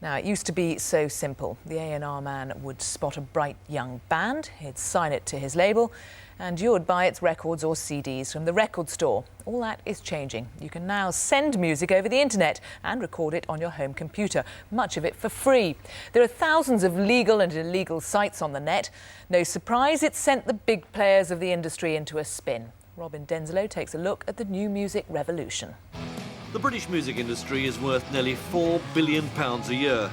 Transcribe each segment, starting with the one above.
Now, it used to be so simple. The A&R man would spot a bright young band, he'd sign it to his label, and you'd buy its records or CDs from the record store. All that is changing. You can now send music over the internet and record it on your home computer, much of it for free. There are thousands of legal and illegal sites on the net. No surprise, it's sent the big players of the industry into a spin. Robin Denslow takes a look at the new music revolution. The British music industry is worth nearly £4 billion a year.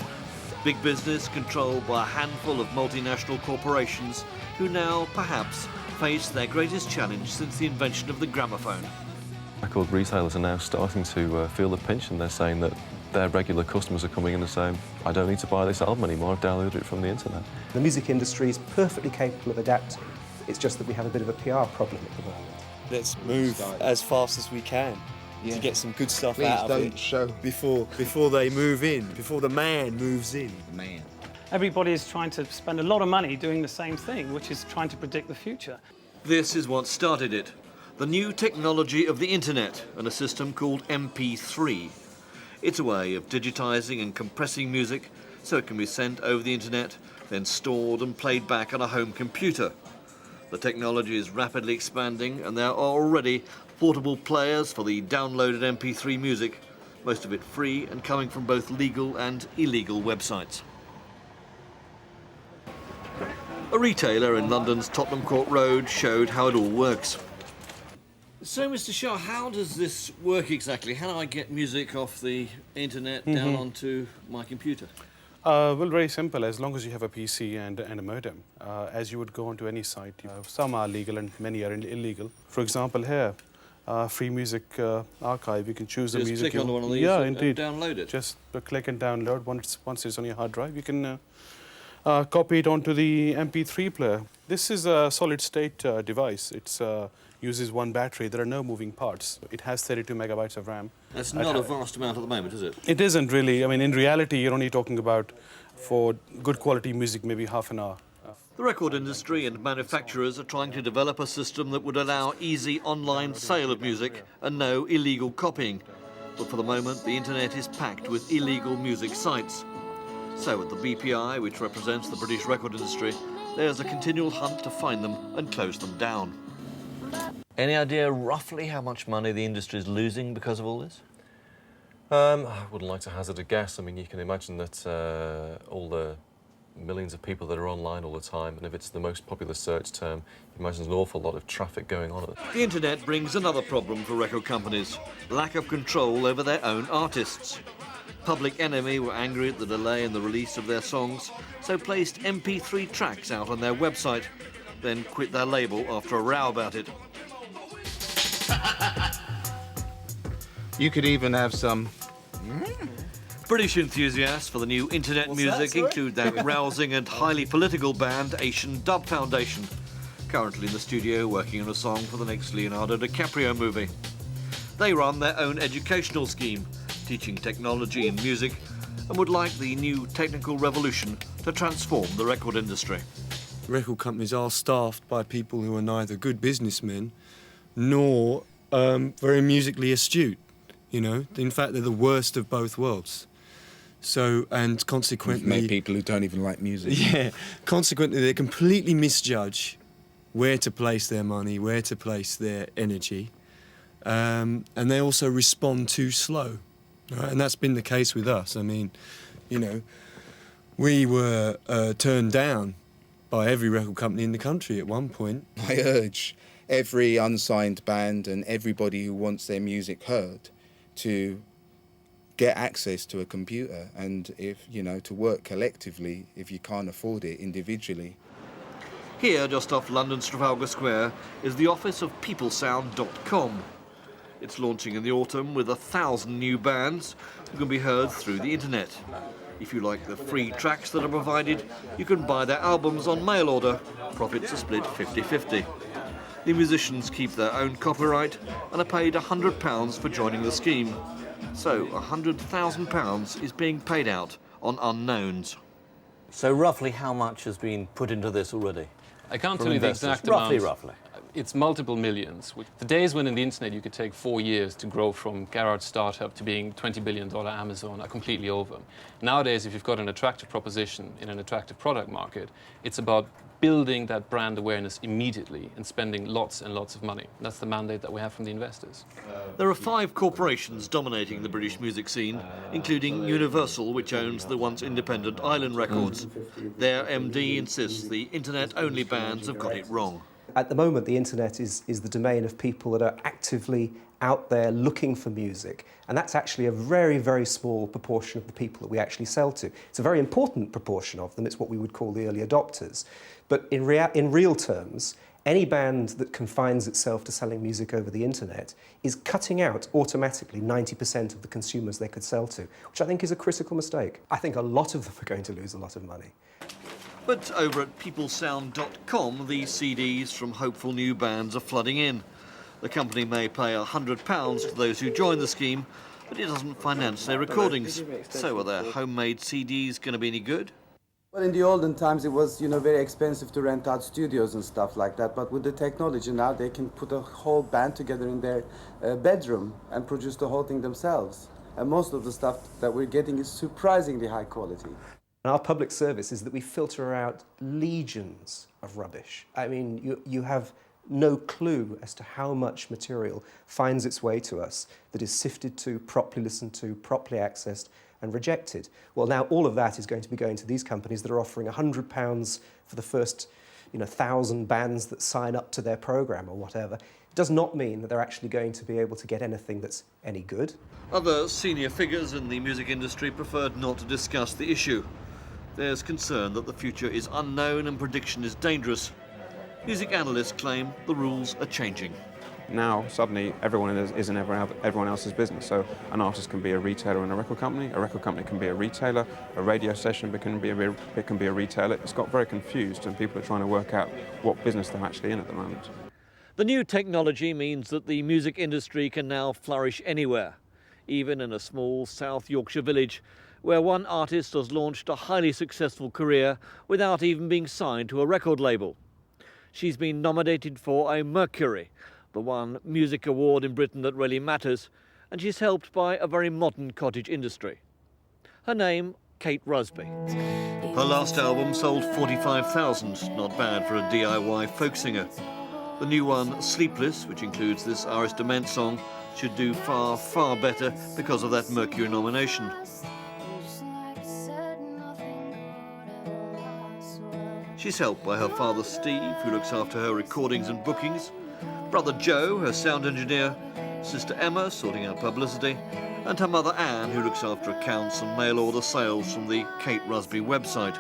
Big business controlled by a handful of multinational corporations who now, perhaps, face their greatest challenge since the invention of the gramophone. Record retailers are now starting to feel the pinch, and they're saying that their regular customers are coming in and saying, I don't need to buy this album anymore, I've downloaded it from the internet. The music industry is perfectly capable of adapting. It's just that we have a bit of a PR problem at the moment. Let's move as fast as we can. To get some good stuff out of it before they move in, before the man moves in. Everybody is trying to spend a lot of money doing the same thing, which is trying to predict the future. This is what started it. The new technology of the internet and a system called MP3. It's a way of digitising and compressing music so it can be sent over the internet, then stored and played back on a home computer. The technology is rapidly expanding, and there are already portable players for the downloaded MP3 music, most of it free and coming from both legal and illegal websites. A retailer in London's Tottenham Court Road showed how it all works. So, Mr. Shah, how does this work exactly? How do I get music off the internet down onto my computer? Well, very simple. As long as you have a PC and a modem, as you would go onto any site. Some are legal and many are illegal. For example, here, free music archive. You can choose the music. Just click on one of these and download it. Just click and download. Once it's on your hard drive, you can copy it onto the MP3 player. This is a solid-state device. It uses one battery. There are no moving parts. It has 32 megabytes of RAM. That's not a vast amount at the moment, is it? It isn't really. I mean, in reality, you're only talking about, for good quality music, maybe half an hour. The record industry and manufacturers are trying to develop a system that would allow easy online sale of music and no illegal copying. But for the moment, the internet is packed with illegal music sites. So at the BPI, which represents the British record industry, there's a continual hunt to find them and close them down. Any idea roughly how much money the industry is losing because of all this? I wouldn't like to hazard a guess. I mean, you can imagine that all the millions of people that are online all the time, and if it's the most popular search term, you imagine there's an awful lot of traffic going on. The internet brings another problem for record companies: lack of control over their own artists. Public Enemy were angry at the delay in the release of their songs, so placed MP3 tracks out on their website, then quit their label after a row about it. You could even have some... British enthusiasts for the new internet music include that rousing and highly political band Asian Dub Foundation, currently in the studio working on a song for the next Leonardo DiCaprio movie. They run their own educational scheme, teaching technology and music, and would like the new technical revolution to transform the record industry. Record companies are staffed by people who are neither good businessmen nor very musically astute. You know, in fact, they're the worst of both worlds. So, and consequently... We've made people who don't even like music. Yeah. Consequently, they completely misjudge where to place their money, where to place their energy. And they also respond too slow. Right? And that's been the case with us. I mean, you know, we were turned down by every record company in the country at one point. I urge every unsigned band and everybody who wants their music heard to get access to a computer, and if you know, to work collectively if you can't afford it individually. Here, just off London's Trafalgar Square, is the office of peoplesound.com. It's launching in the autumn with 1,000 new bands who can be heard through the internet. If you like the free tracks that are provided, you can buy their albums on mail order. Profits are split 50-50. The musicians keep their own copyright and are paid £100 for joining the scheme. So £100,000 is being paid out on unknowns. So roughly how much has been put into this already? I can't tell you the exact amount. Roughly. It's multiple millions. The days when in the internet you could take 4 years to grow from garage startup to being $20 billion Amazon are completely over. Nowadays, if you've got an attractive proposition in an attractive product market, it's about building that brand awareness immediately and spending lots and lots of money. That's the mandate that we have from the investors. There are 5 corporations dominating the British music scene, including Universal, which owns the once independent Island Records. Their MD insists the internet-only bands have got it wrong. At the moment, the internet is the domain of people that are actively out there looking for music, and that's actually a very, very small proportion of the people that we actually sell to. It's a very important proportion of them. It's what we would call the early adopters. But in real terms, any band that confines itself to selling music over the internet is cutting out automatically 90% of the consumers they could sell to, which I think is a critical mistake. I think a lot of them are going to lose a lot of money. But over at peoplesound.com, the CDs from hopeful new bands are flooding in. The company may pay £100 to those who join the scheme, but it doesn't finance their recordings. So are their homemade CDs going to be any good? Well, in the olden times, it was, very expensive to rent out studios and stuff like that. But with the technology now, they can put a whole band together in their bedroom and produce the whole thing themselves. And most of the stuff that we're getting is surprisingly high quality. Our public service is that we filter out legions of rubbish. I mean, you have no clue as to how much material finds its way to us that is sifted to, properly listened to, properly accessed and rejected. Well, now all of that is going to be going to these companies that are offering £100 for the first 1,000 bands that sign up to their programme or whatever. It does not mean that they're actually going to be able to get anything that's any good. Other senior figures in the music industry preferred not to discuss the issue. There's concern that the future is unknown and prediction is dangerous. Music analysts claim the rules are changing. Now, suddenly, everyone is in everyone else's business. So an artist can be a retailer in a record company can be a retailer, a radio station can be a retailer. It's got very confused and people are trying to work out what business they're actually in at the moment. The new technology means that the music industry can now flourish anywhere, even in a small South Yorkshire village, where one artist has launched a highly successful career without even being signed to a record label. She's been nominated for a Mercury, the one music award in Britain that really matters, and she's helped by a very modern cottage industry. Her name, Kate Rusby. Her last album sold 45,000, not bad for a DIY folk singer. The new one, Sleepless, which includes this Iris Dement song, should do far, far better because of that Mercury nomination. She's helped by her father Steve, who looks after her recordings and bookings, brother Joe, her sound engineer, sister Emma, sorting out publicity, and her mother Anne, who looks after accounts and mail order sales from the Kate Rusby website.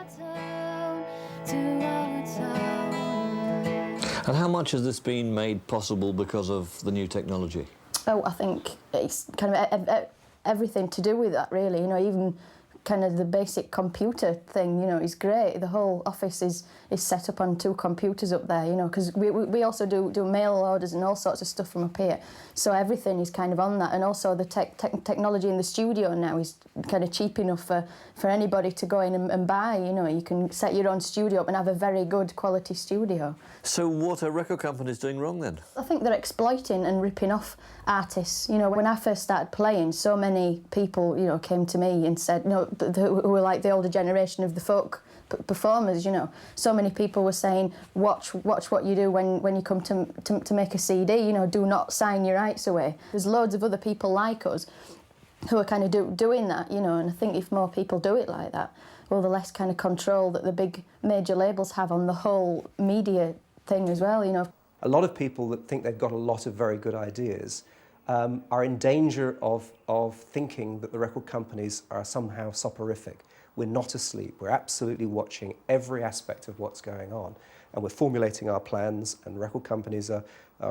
And how much has this been made possible because of the new technology? Oh, I think it's kind of everything to do with that, really. Even kind of the basic computer thing, is great. The whole office is set up on 2 computers up there, because we also do mail orders and all sorts of stuff from up here. So everything is kind of on that. And also the technology in the studio now is kind of cheap enough for anybody to go in and buy. You can set your own studio up and have a very good quality studio. So what are record companies doing wrong then? I think they're exploiting and ripping off artists. When I first started playing, so many people, came to me and said, who were like the older generation of the folk performers, So many people were saying, watch what you do when you come to make a CD, do not sign your rights away. There's loads of other people like us who are kind of doing that, and I think if more people do it like that, well, the less kind of control that the big major labels have on the whole media thing as well, A lot of people that think they've got a lot of very good ideas are in danger of thinking that the record companies are somehow soporific. We're not asleep. We're absolutely watching every aspect of what's going on. And we're formulating our plans, and record companies are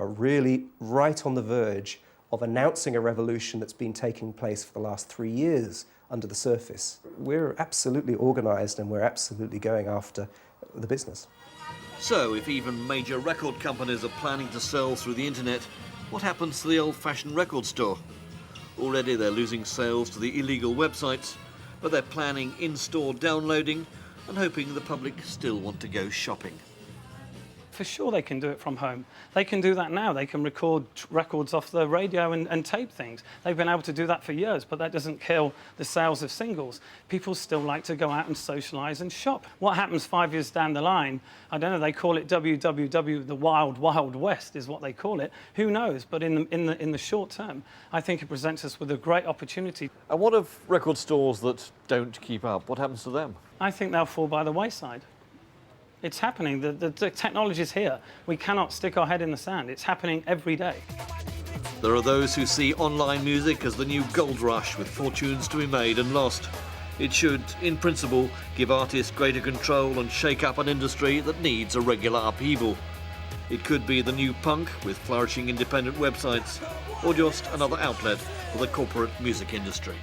really right on the verge of announcing a revolution that's been taking place for the last 3 years under the surface. We're absolutely organised and we're absolutely going after the business. So, if even major record companies are planning to sell through the internet, what happens to the old-fashioned record store? Already they're losing sales to the illegal websites, but they're planning in-store downloading and hoping the public still want to go shopping. For sure they can do it from home. They can do that now. They can record records off the radio and tape things. They've been able to do that for years, but that doesn't kill the sales of singles. People still like to go out and socialise and shop. What happens 5 years down the line, I don't know, they call it WWW, the Wild Wild West is what they call it. Who knows? But in the short term, I think it presents us with a great opportunity. And what of record stores that don't keep up? What happens to them? I think they'll fall by the wayside. It's happening. The technology is here. We cannot stick our head in the sand. It's happening every day. There are those who see online music as the new gold rush, with fortunes to be made and lost. It should, in principle, give artists greater control and shake up an industry that needs a regular upheaval. It could be the new punk with flourishing independent websites, or just another outlet for the corporate music industry.